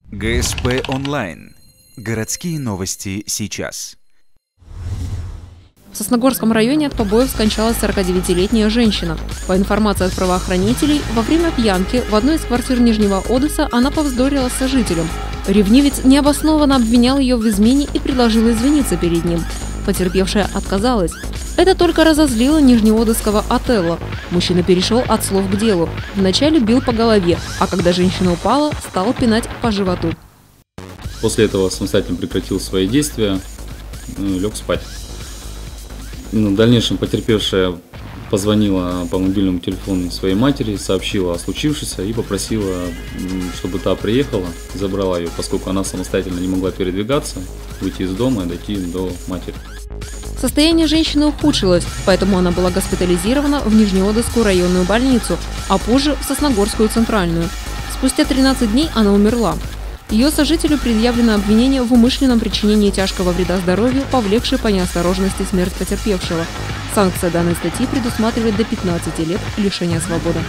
ГСП онлайн. Городские новости сейчас. В Сосногорском районе от побоев скончалась 49-летняя женщина. По информации от правоохранителей, во время пьянки в одной из квартир Нижнего Одесса она повздорила с сожителем. Ревнивец необоснованно обвинял ее в измене и предложил извиниться перед ним. Потерпевшая отказалась. Это только разозлило нижнеодесского Отелло. Мужчина перешел от слов к делу. Вначале бил по голове, а когда женщина упала, стал пинать по животу. После этого самостоятельно прекратил свои действия, лег спать. В дальнейшем потерпевшая позвонила по мобильному телефону своей матери, сообщила о случившемся и попросила, чтобы та приехала, забрала ее, поскольку она самостоятельно не могла передвигаться, выйти из дома и дойти до матери. Состояние женщины ухудшилось, поэтому она была госпитализирована в Нижнеодесскую районную больницу, а позже в Сосногорскую центральную. Спустя 13 дней она умерла. Ее сожителю предъявлено обвинение в умышленном причинении тяжкого вреда здоровью, повлекшей по неосторожности смерть потерпевшего. Санкция данной статьи предусматривает до 15 лет лишения свободы.